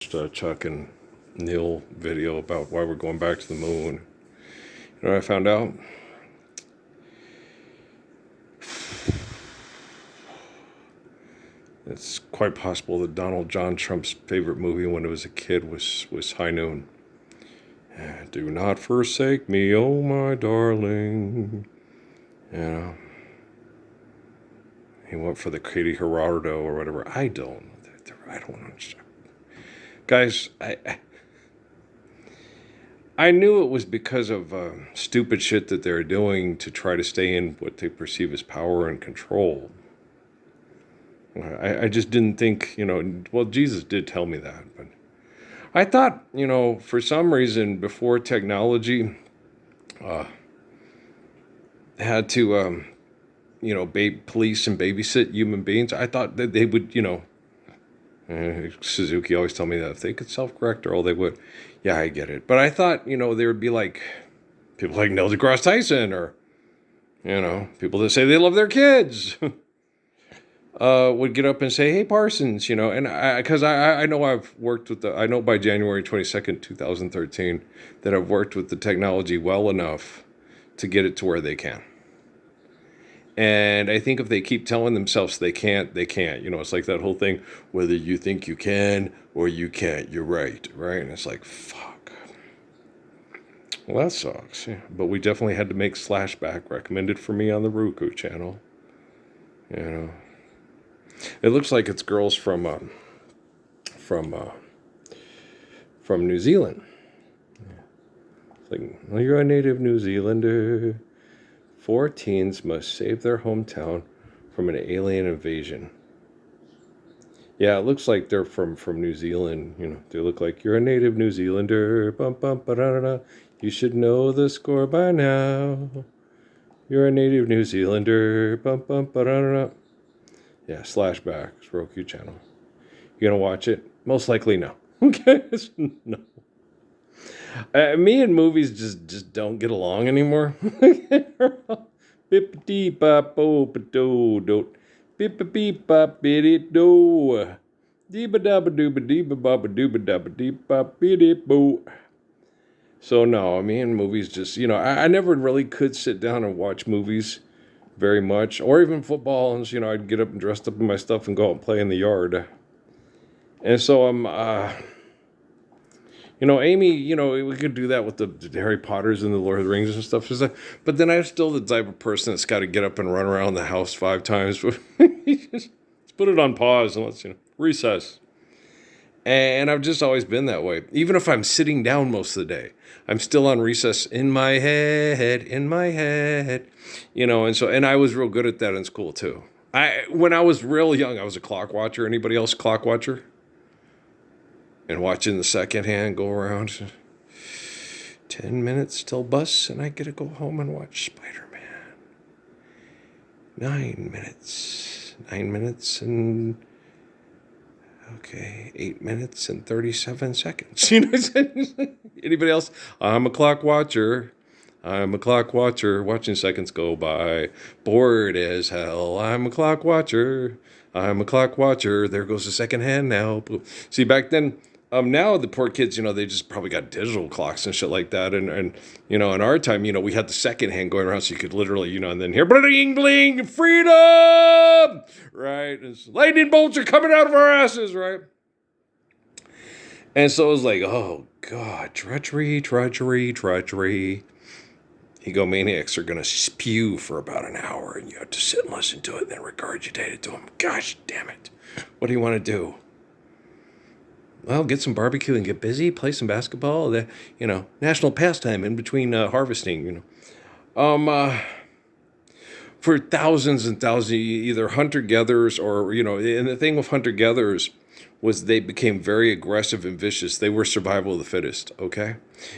Chuck and Neil video about why we're going back to the moon. You know what I found out? It's quite possible that Donald John Trump's favorite movie when he was a kid was High Noon. Do not forsake me, oh my darling. You know, he went for the Katie Gerardo or whatever. I don't understand. Guys, I knew it was because of stupid shit that they're doing to try to stay in what they perceive as power and control. I just didn't think, well, Jesus did tell me that, but I thought, for some reason before technology had to, police and babysit human beings, I thought that they would, Suzuki always tell me that if they could self-correct or all they would. Yeah, I get it. But I thought, there would be like people like Neil deGrasse Tyson or, people that say they love their kids would get up and say, hey, Parsons, and because I know I've worked with I know by January 22nd, 2013, that I've worked with the technology well enough to get it to where they can. And I think if they keep telling themselves they can't, they can't. It's like that whole thing, whether you think you can or you can't, you're right? And it's like, fuck. Well, that sucks. Yeah. But we definitely had to make Slashback recommended for me on the Roku channel. It looks like it's girls from New Zealand. It's like, well, you're a native New Zealander. 4 teens must save their hometown from an alien invasion. Yeah, it looks like they're from New Zealand. They look like you're a native New Zealander. Bum, bum, ba-da-da-da. You should know the score by now. You're a native New Zealander. Bum, bum, ba-da-da-da. Yeah, Slashback, Roku channel. You gonna watch it? Most likely no. Okay, no. Me and movies just don't get along anymore. Bippity bop do do bippity bop biddy do deeba dabba dooba deeba baba dooba dabba deep bop biddy boo. So no, me and movies just I never really could sit down and watch movies very much, or even football. And I'd get up and dressed up in my stuff and go out and play in the yard. And so I'm Amy, we could do that with the Harry Potters and the Lord of the Rings and stuff. But then I'm still the type of person that's got to get up and run around the house 5 times. Let's put it on pause and let's, recess. And I've just always been that way. Even if I'm sitting down most of the day, I'm still on recess in my head. And I was real good at that in school too. When I was real young, I was a clock watcher. Anybody else a clock watcher? And watching the second hand go around. 10 minutes till bus, and I get to go home and watch Spider-Man. 9 minutes. 9 minutes and... Okay, 8 minutes and 37 seconds. Anybody else? I'm a clock watcher. Watching seconds go by. Bored as hell. I'm a clock watcher. There goes the second hand now. See, back then... now the poor kids, they just probably got digital clocks and shit like that. And in our time, we had the second hand going around so you could literally, and then hear bling, bling, freedom, right? And lightning bolts are coming out of our asses, right? And so it was like, oh, God, treachery. Egomaniacs are going to spew for about an hour and you have to sit and listen to it and then regurgitate it to them. Gosh, damn it. What do you want to do? Well, get some barbecue and get busy, play some basketball, national pastime in between harvesting, for thousands and thousands, either hunter-gatherers or, and the thing with hunter-gatherers was they became very aggressive and vicious. They were survival of the fittest, okay?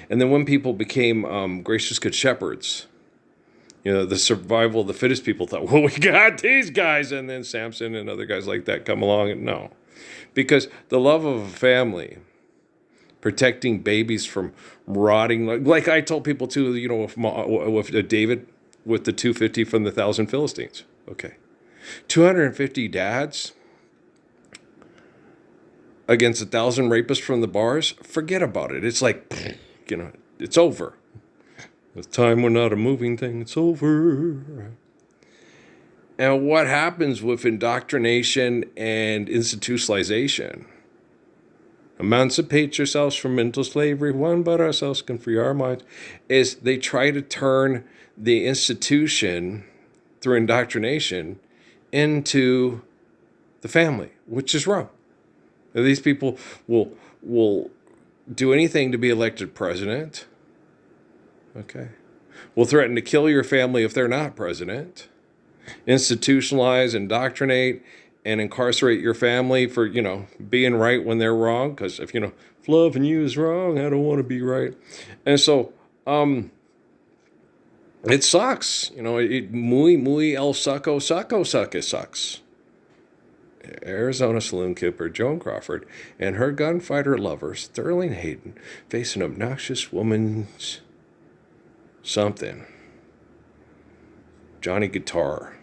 And then when people became gracious good shepherds, the survival of the fittest people thought, well, we got these guys. And then Samson and other guys like that come along and no. Because the love of a family, protecting babies from rotting, like I told people too, with David, with the 250 from the 1,000 Philistines. Okay. 250 dads against 1,000 rapists from the bars, forget about it. It's like, it's over. With time, we're not a moving thing. It's over. And what happens with indoctrination and institutionalization? Emancipate yourselves from mental slavery. One but ourselves can free our minds. Is they try to turn the institution through indoctrination into the family, which is wrong. These people will do anything to be elected president. Okay. Will threaten to kill your family if they're not president. Institutionalize, indoctrinate, and incarcerate your family for, being right when they're wrong. Because if loving you is wrong, I don't want to be right. And so, it sucks. Muy el sucko it sucks. Arizona saloon keeper Joan Crawford and her gunfighter lover, Sterling Hayden, face an obnoxious woman's something. Johnny Guitar.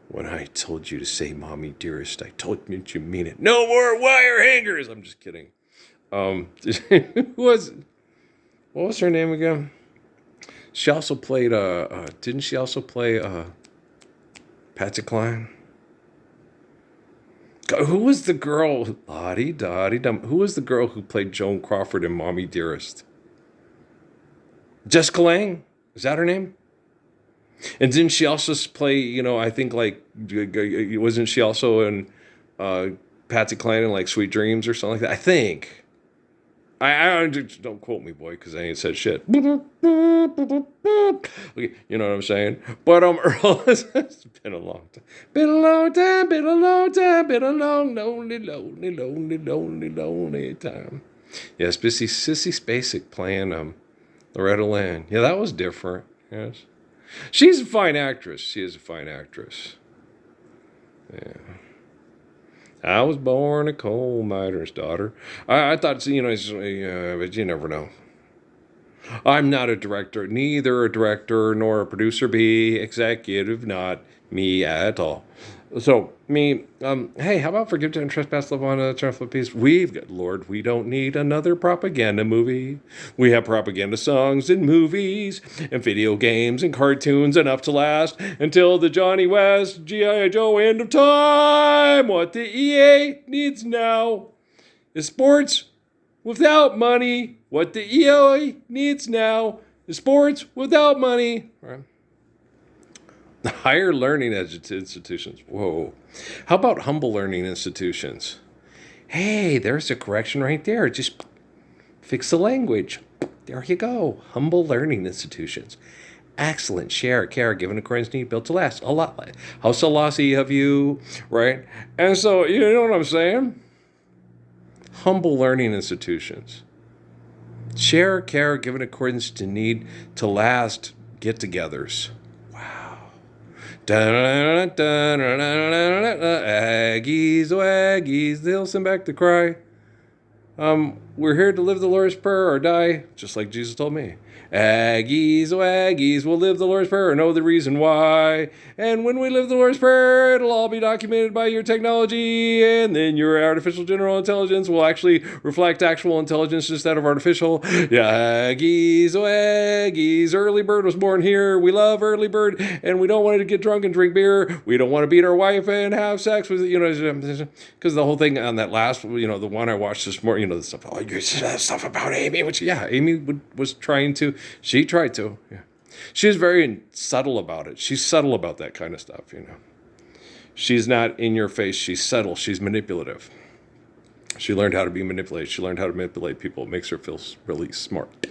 When I told you to say mommy dearest, I told you you mean it. No more wire hangers. I'm just kidding. What was her name again? She also played, didn't she also play Patsy Cline? Who was the girl? La-di-da-di-dum. Who was the girl who played Joan Crawford in Mommy Dearest? Jessica Lange? Is that her name? And didn't she also play, I think wasn't she also in Patsy Cline in Sweet Dreams or something like that? I think. I don't quote me, boy, because I ain't said shit. Okay, you know what I'm saying? But Earl, it's been a long time. Been a long time. Been a long time. Been a long, lonely time. Yes, Sissy Spacek playing Loretta Lynn. Yeah, that was different. Yes, she's a fine actress. She is a fine actress. Yeah. I was born a coal miner's daughter. I thought, but you never know. I'm not a director, neither a director nor a producer, be executive, not me at all. So, me, hey, how about forgive and trespass, love on turn for peace? We've got, Lord, we don't need another propaganda movie. We have propaganda songs and movies and video games and cartoons enough to last until the Johnny West, G.I. Joe end of time. What the EA needs now is sports without money. What the EA needs now is sports without money. Right. Higher learning institutions. Whoa. How about humble learning institutions? Hey, there's a correction right there. Just fix the language. There you go. Humble learning institutions. Excellent. Share, care, given accordance need, built to last. A lot. How Selassie of you, right? And so, you know what I'm saying? Humble learning institutions. Share, care, given accordance to need, to last get-togethers. Aggies, oh Aggies, they'll send back the cry. We're here to live the Lord's Prayer or die, just like Jesus told me. Aggies, oh Aggies, we'll live the Lord's Prayer or know the reason why. And when we live the Lord's Prayer, it'll all be documented by your technology, and then your artificial general intelligence will actually reflect actual intelligence instead of artificial. Yeah, Aggies, oh Aggies, Early Bird was born here. We love Early Bird, and we don't want to get drunk and drink beer. We don't want to beat our wife and have sex with, because the whole thing on that last, the one I watched this morning, the stuff about Amy, which, yeah, Amy was trying to. She tried to. Yeah. She was very subtle about it. She's subtle about that kind of stuff, She's not in your face. She's subtle. She's manipulative. She learned how to be manipulated. She learned how to manipulate people. It makes her feel really smart.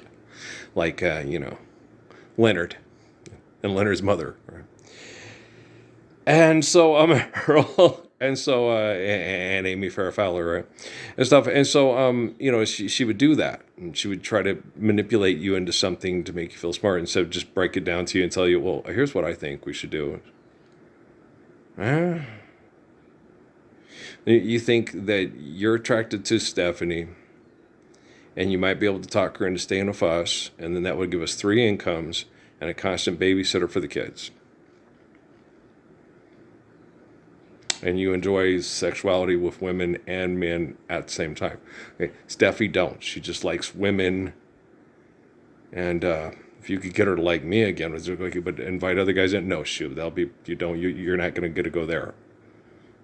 Like, Leonard and Leonard's mother. Right? And so, Earl... And so, and Amy Farrah Fowler, right, and stuff. And so, she would do that, and she would try to manipulate you into something to make you feel smart, instead of just break it down to you and tell you, well, here's what I think we should do. You think that you're attracted to Stephanie, and you might be able to talk her into staying with us, and then that would give us 3 incomes and a constant babysitter for the kids. and you enjoy sexuality with women and men at the same time. Okay. Steffi don't. She just likes women. And if you could get her to like me again, but invite other guys in, no, shoot, they'll be, you're not going to get to go there.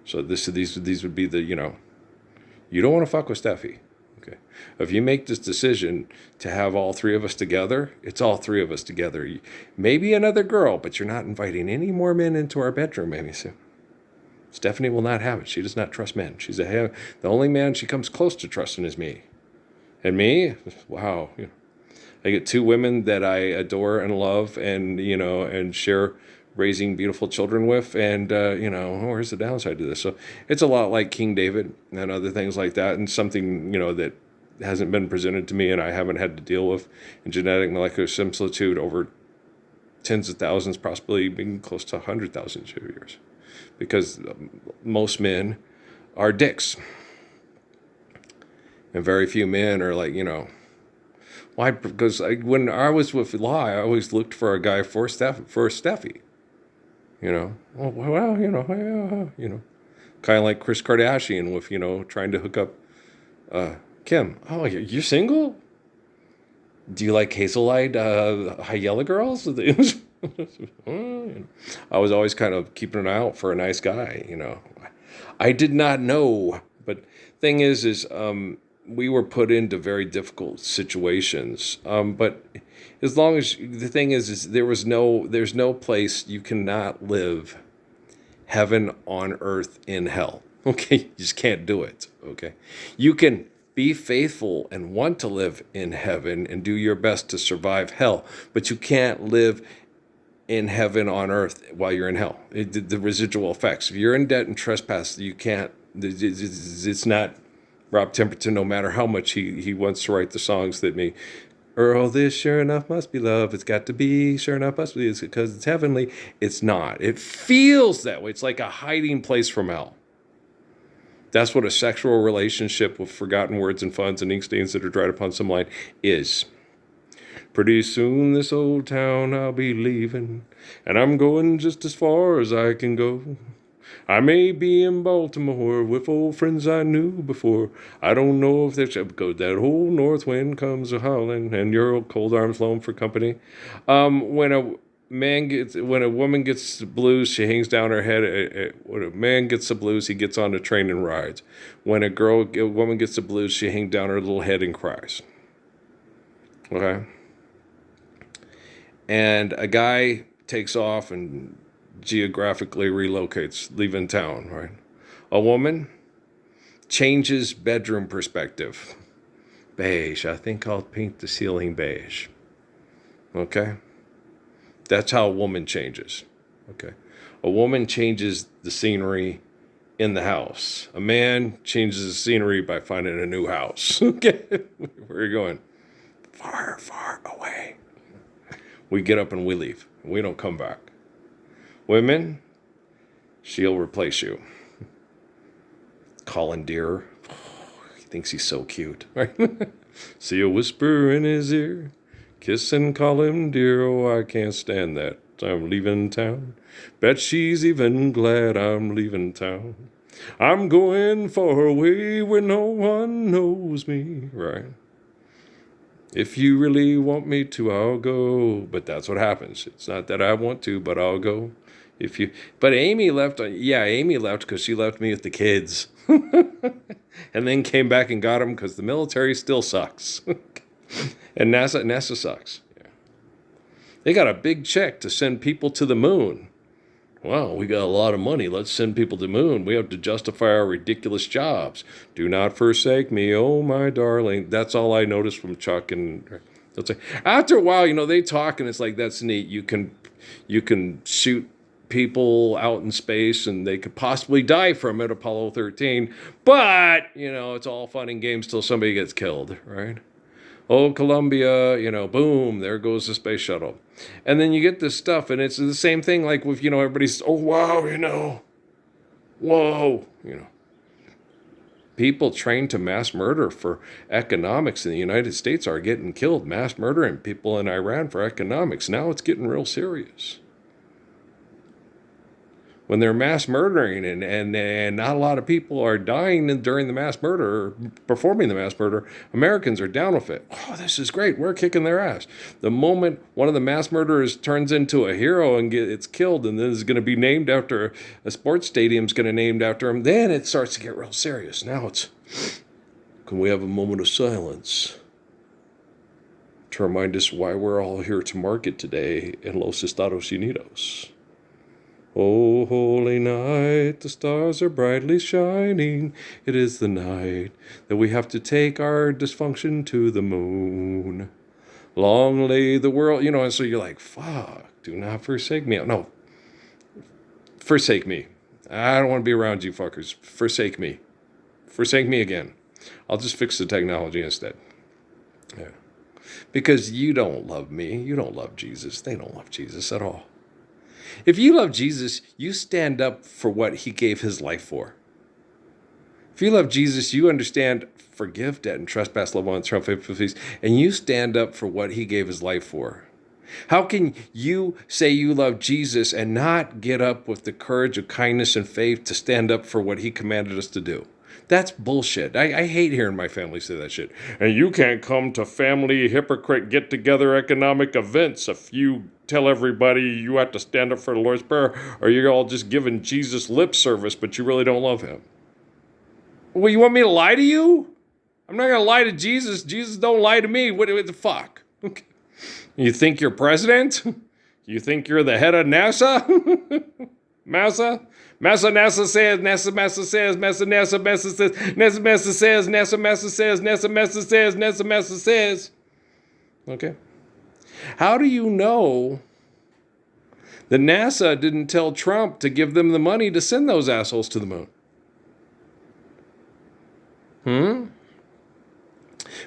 So these would be the, you don't want to fuck with Steffi. Okay. If you make this decision to have all three of us together, it's all three of us together. Maybe another girl, but you're not inviting any more men into our bedroom, Amy Sue. Stephanie will not have it. She does not trust men. The only man she comes close to trusting is me. And me, wow. I get two women that I adore and love and share raising beautiful children with. And, where's the downside to this? So it's a lot like King David and other things like that. And something, that hasn't been presented to me and I haven't had to deal with in genetic molecular similitude over tens of thousands, possibly being close to 100,000 years. Because most men are dicks. And very few men are like, why? Because when I was with Law, I always looked for a guy for Steffi. Kind of like Kris Kardashian with, trying to hook up Kim. Oh, you're single? Do you like hazel-eyed high yellow girls? I was always kind of keeping an eye out for a nice guy, I did not know. But thing is we were put into very difficult situations. But as long as the thing is there's no place you cannot live heaven on earth in hell. Okay. You just can't do it. Okay. You can be faithful and want to live in heaven and do your best to survive hell, but you can't live in heaven on earth while you're in hell. The residual effects. If you're in debt and trespass, you can't, it's not Rob Temperton, no matter how much he wants to write the songs that me, Earl, this sure enough must be love. It's got to be, sure enough must be, it's because it's heavenly. It's not. It feels that way. It's like a hiding place from hell. That's what a sexual relationship with forgotten words and funds and ink stains that are dried upon some line is. Pretty soon this old town I'll be leaving, and I'm going just as far as I can go. I may be in Baltimore with old friends I knew before. I don't know if there's because that whole north wind comes a howling, and your cold arms long for company. When a woman gets the blues, she hangs down her head. When a man gets the blues, he gets on the train and rides. When a woman gets the blues, she hangs down her little head and cries. Okay. And a guy takes off and geographically relocates, leaving town, right? A woman changes bedroom perspective. Beige. I think I'll paint the ceiling beige. Okay? That's how a woman changes. Okay? A woman changes the scenery in the house. A man changes the scenery by finding a new house. Okay? Where are you going? Far, far away. We get up and we leave. We don't come back. Women, she'll replace you. Colin Deere, he thinks he's so cute. Right? See a whisper in his ear, kiss and call him dear. Oh, I can't stand that. I'm leaving town. Bet she's even glad I'm leaving town. I'm going far away where no one knows me. Right? If you really want me to, I'll go. But that's what happens. It's not that I want to, but I'll go. But Amy left. Amy left because she left me with the kids, and then came back and got them because the military still sucks, and NASA sucks. Yeah. They got a big check to send people to the moon. Wow, we got a lot of money. Let's send people to the moon. We have to justify our ridiculous jobs. Do not forsake me, oh my darling. That's all I noticed from Chuck. And after a while, they talk, and it's like, that's neat. You can shoot people out in space, and they could possibly die from it, Apollo 13. But, it's all fun and games till somebody gets killed, right? Oh, Columbia, boom, there goes the space shuttle. And then you get this stuff, and it's the same thing like with, everybody's, oh, wow, whoa, People trained to mass murder for economics in the United States are getting killed, mass murdering people in Iran for economics. Now it's getting real serious. when they're mass murdering and not a lot of people are dying during the mass murder, performing the mass murder, Americans are down with it. Oh, this is great. We're kicking their ass. The moment one of the mass murderers turns into a hero and gets killed and then is going to be named after a sports stadium's going to named after him, then it starts to get real serious. Now it's, can we have a moment of silence to remind us why we're all here to market today in Los Estados Unidos? Oh, holy night, the stars are brightly shining. It is the night that we have to take our dysfunction to the moon. Long lay the world, and so you're like, fuck, do not forsake me. No, forsake me. I don't want to be around you fuckers. Forsake me. Forsake me again. I'll just fix the technology instead. Yeah. Because you don't love me. You don't love Jesus. They don't love Jesus at all. If you love Jesus, you stand up for what he gave his life for. If you love Jesus, you understand forgive debt and trespass, love one, triumph, faithful peace, and you stand up for what he gave his life for. How can you say you love Jesus and not get up with the courage of kindness and faith to stand up for what he commanded us to do? That's bullshit. I hate hearing my family say that shit. And you can't come to family hypocrite get-together economic events if you tell everybody you have to stand up for the Lord's Prayer, or you're all just giving Jesus lip service, but you really don't love him. Well, you want me to lie to you? I'm not going to lie to Jesus. Jesus don't lie to me. What the fuck? Okay. You think you're president? You think you're the head of NASA? NASA? NASA says, NASA says, NASA says, NASA says, NASA says, NASA says. Okay. How do you know that NASA didn't tell Trump to give them the money to send those assholes to the moon?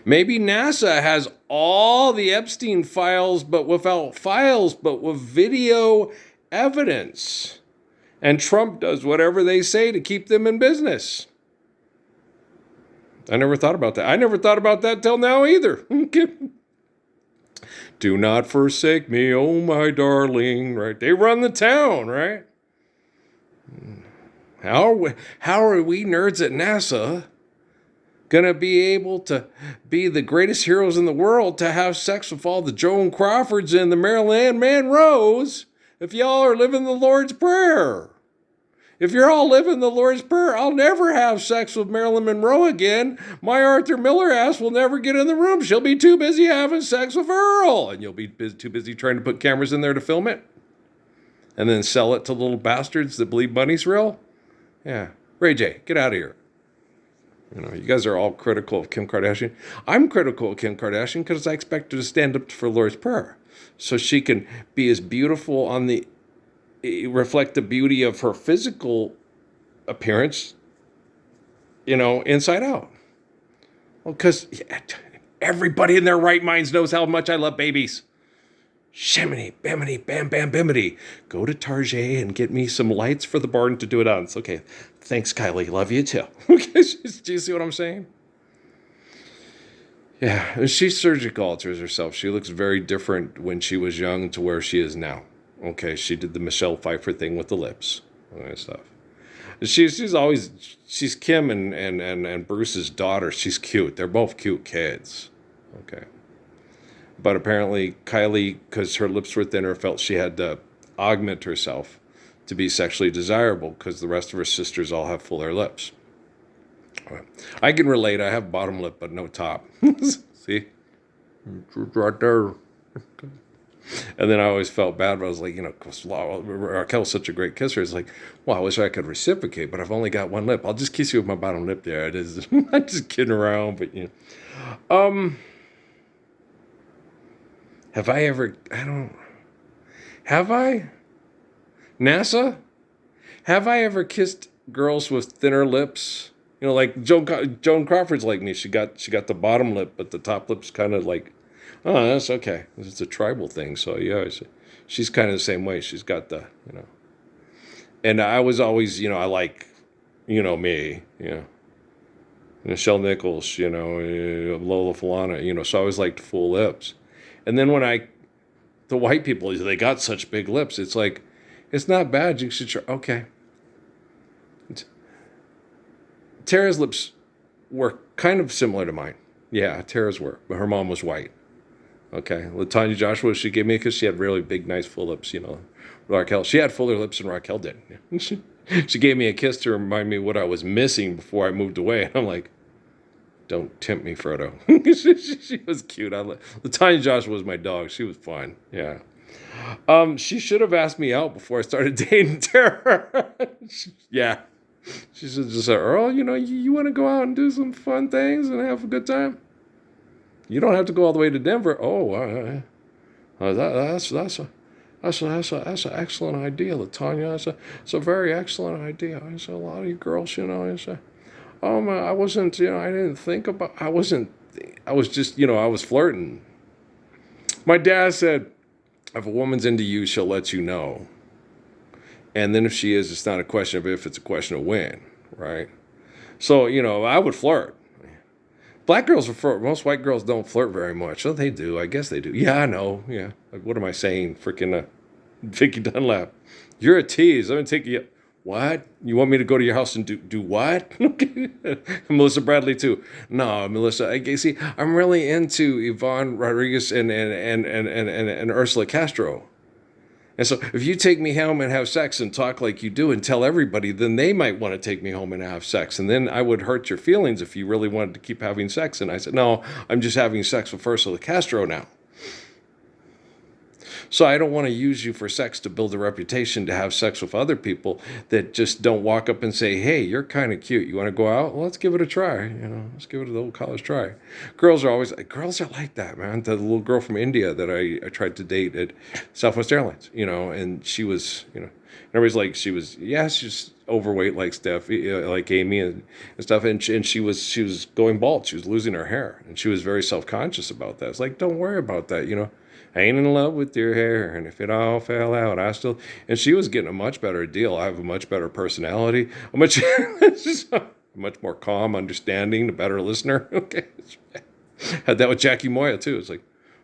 Maybe NASA has all the Epstein files, but with video evidence. And Trump does whatever they say to keep them in business. I never thought about that. I never thought about that till now either. Do not forsake me, oh my darling, right? They run the town, right? How are we nerds at NASA going to be able to be the greatest heroes in the world to have sex with all the Joan Crawfords and the Marilyn Monroes if y'all are living the Lord's Prayer? If you're all living the Lord's Prayer, I'll never have sex with Marilyn Monroe again. My Arthur Miller ass will never get in the room. She'll be too busy having sex with Earl. And you'll be too busy trying to put cameras in there to film it. And then sell it to little bastards that believe money's real. Yeah. Ray J, get out of here. You guys are all critical of Kim Kardashian. I'm critical of Kim Kardashian because I expect her to stand up for Lord's Prayer. So she can be as beautiful reflect the beauty of her physical appearance, inside out. Well, because everybody in their right minds knows how much I love babies. Shiminy, bimini, bam, bam, bimini. Go to Target and get me some lights for the barn to do it on. It's okay. Thanks, Kylie. Love you too. Do you see what I'm saying? Yeah, she surgical alters herself. She looks very different when she was young to where she is now. Okay, she did the Michelle Pfeiffer thing with the lips, all that stuff. She's Kim and Bruce's daughter. She's cute. They're both cute kids. Okay. But apparently Kylie, because her lips were thinner, felt she had to augment herself to be sexually desirable because the rest of her sisters all have fuller lips. Right. I can relate. I have bottom lip but no top. See? Right there. And then I always felt bad, but I was like, because Raquel's such a great kisser. It's like, well, I wish I could reciprocate, but I've only got one lip. I'll just kiss you with my bottom lip there. It is. I'm just kidding around, but have I ever, have I? NASA? Have I ever kissed girls with thinner lips? Like Joan Crawford's like me. She got the bottom lip, but the top lip's kind of like, oh, that's okay. It's a tribal thing. So yeah, she's kind of the same way. She's got the, and I was always, I like, me, Michelle Nichols, Lola Falana, so I always liked full lips. And then when the white people, they got such big lips. It's like, It's not bad. You should try. Okay. Tara's lips were kind of similar to mine. Yeah, Tara's were, but her mom was white. Okay. Latanya Joshua, she gave me because she had really big, nice, full lips, Raquel, she had fuller lips than Raquel did. She gave me a kiss to remind me what I was missing before I moved away. And I'm like, don't tempt me, Frodo. She was cute. Latanya Joshua was my dog. She was fun. Yeah. She should have asked me out before I started dating Tara. Yeah. She should just say, Earl, you want to go out and do some fun things and have a good time? You don't have to go all the way to Denver. Oh, that's an excellent idea, Latanya. It's a very excellent idea. I said, a lot of you girls, I said, I wasn't, I didn't think about, I was just, I was flirting. My dad said, if a woman's into you, she'll let you know. And then if she is, it's not a question of if, it's a question of when, right? So, I would flirt. Black girls will flirt. Most white girls don't flirt very much. Oh, they do. I guess they do. Yeah, I know. Yeah. Like, what am I saying? Freaking Vicki Dunlap. You're a tease. I'm going to take you. What? You want me to go to your house and do what? Melissa Bradley, too. No, Melissa. See, I'm really into Yvonne Rodriguez and Ursula Castro. And so if you take me home and have sex and talk like you do and tell everybody, then they might want to take me home and have sex. And then I would hurt your feelings if you really wanted to keep having sex. And I said, no, I'm just having sex with Ursula Castro now. So I don't want to use you for sex to build a reputation to have sex with other people that just don't walk up and say, hey, you're kind of cute. You want to go out? Well, let's give it a try. Let's give it a little college try. Girls are like that, man. The little girl from India that I tried to date at Southwest Airlines, and she was, everybody's like, she's overweight like Steph, like Amy and stuff. And she was going bald. She was losing her hair. And she was very self-conscious about that. It's like, don't worry about that, I ain't in love with your hair, and if it all fell out, and she was getting a much better deal. I have a much better personality, a much more calm, understanding, a better listener. Okay. Had that with Jackie Moya, too. It's like,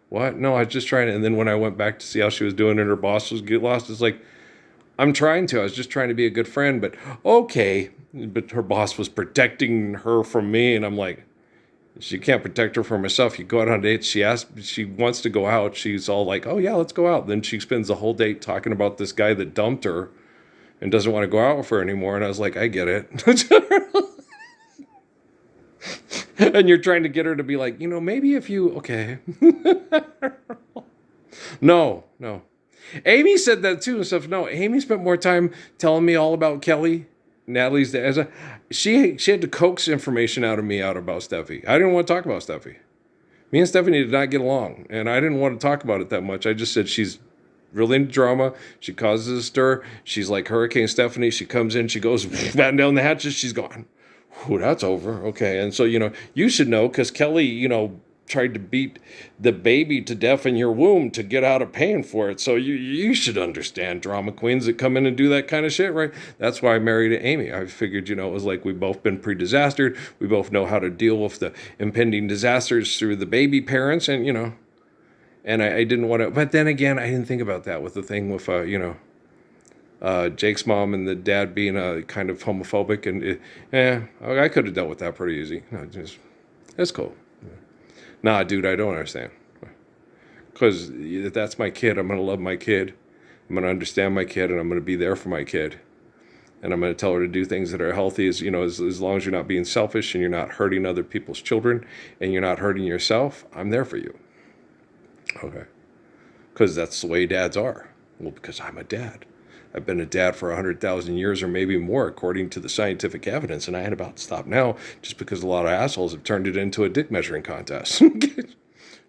what? No, I was just trying to, and then when I went back to see how she was doing and her boss was get lost, it's like, I was just trying to be a good friend, but okay. But her boss was protecting her from me, and I'm like, she can't protect her from herself. You go out on dates. She wants to go out. She's all like, oh, yeah, let's go out. Then she spends the whole date talking about this guy that dumped her and doesn't want to go out with her anymore. And I was like, I get it. And you're trying to get her to be like, maybe if you, okay. No. Amy said that too and stuff. No, Amy spent more time telling me all about Kelly. Natalie's dad. She had to coax information out of me about Steffi. I didn't want to talk about Steffi. Me and Stephanie did not get along, and I didn't want to talk about it that much. I just said she's really into drama. She causes a stir. She's like Hurricane Stephanie. She comes in, she goes batten down the hatches, she's gone. Whew, that's over. Okay, and so, you should know because Kelly, tried to beat the baby to death in your womb to get out of paying for it. So you should understand drama queens that come in and do that kind of shit, right? That's why I married Amy. I figured, it was like we've both been pre-disastered. We both know how to deal with the impending disasters through the baby parents and, and I didn't want to, but then again, I didn't think about that with the thing with, Jake's mom and the dad being kind of homophobic and I could have dealt with that pretty easy. No, that's cool. Nah, dude, I don't understand. Because if that's my kid, I'm going to love my kid. I'm going to understand my kid, and I'm going to be there for my kid. And I'm going to tell her to do things that are healthy, as long as you're not being selfish and you're not hurting other people's children and you're not hurting yourself, I'm there for you. Okay. Because that's the way dads are. Well, because I'm a dad. I've been a dad for 100,000 years or maybe more, according to the scientific evidence, and I had about to stop now just because a lot of assholes have turned it into a dick measuring contest.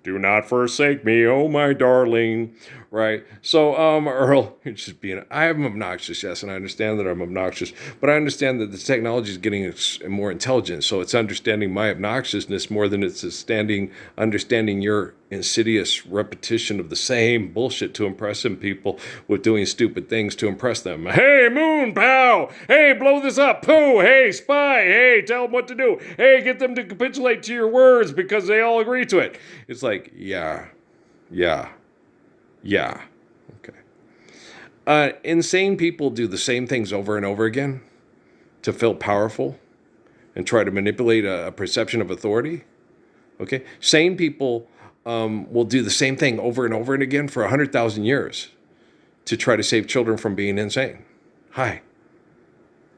Do not forsake me, oh my darling. Right? So, Earl, you're just I am obnoxious, yes, and I understand that I'm obnoxious, but I understand that the technology is getting more intelligent, so it's understanding my obnoxiousness more than it's understanding your insidious repetition of the same bullshit to impress people with doing stupid things to impress them. Hey, moon, pow! Hey, blow this up, poo! Hey, spy! Hey, tell them what to do! Hey, get them to capitulate to your words because they all agree to it. It's like, yeah. Okay. Insane people do the same things over and over again to feel powerful and try to manipulate a perception of authority. Okay? Sane people will do the same thing over and over and again for 100,000 years to try to save children from being insane. Hi.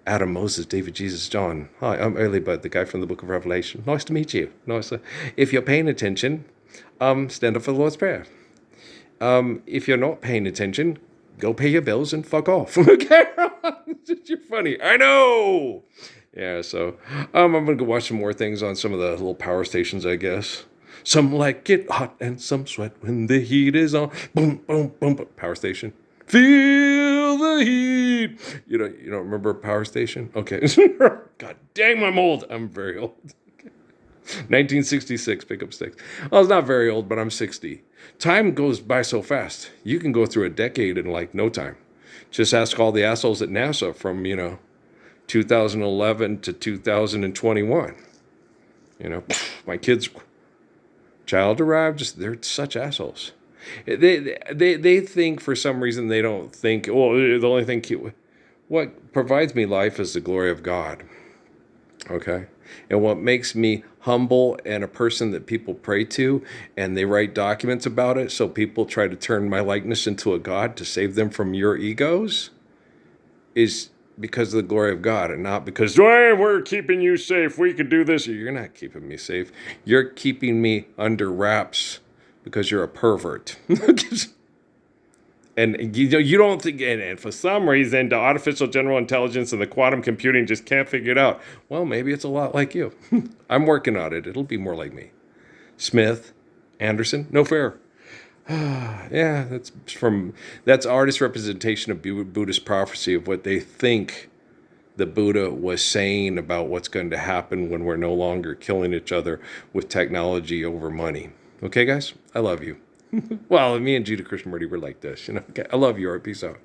Adam, Moses, David, Jesus, John. Hi, I'm Early Bud, the guy from the book of Revelation. Nice to meet you. If you're paying attention, stand up for the Lord's Prayer. If you're not paying attention, go pay your bills and fuck off. Okay? You're funny. I know. Yeah, so I'm going to go watch some more things on some of the little power stations, I guess. Some like it hot and some sweat when the heat is on. Boom, boom, boom, boom. Power station. Feel the heat. You don't remember Power Station? Okay. God dang, I'm old. I'm very old. 1966, pick up sticks. Well, it's not very old, but I'm 60. Time goes by so fast. You can go through a decade in like no time. Just ask all the assholes at NASA from, 2011 to 2021. My kids, child arrived, they're such assholes. They think for some reason they don't think, well, the only thing, what provides me life is the glory of God. Okay? And what makes me humble and a person that people pray to, and they write documents about it, so people try to turn my likeness into a god to save them from your egos, is because of the glory of God, and not because, hey, we're keeping you safe, we could do this. You're not keeping me safe. You're keeping me under wraps because you're a pervert. And you don't think, and for some reason, the artificial general intelligence and the quantum computing just can't figure it out. Well, maybe it's a lot like you. I'm working on it. It'll be more like me. Smith, Anderson, no fair. Yeah, that's artist representation of Buddhist prophecy of what they think the Buddha was saying about what's going to happen when we're no longer killing each other with technology over money. Okay, guys? I love you. Well, me and Judah Krishnamurti were like this. Okay, I love you. All right, peace out.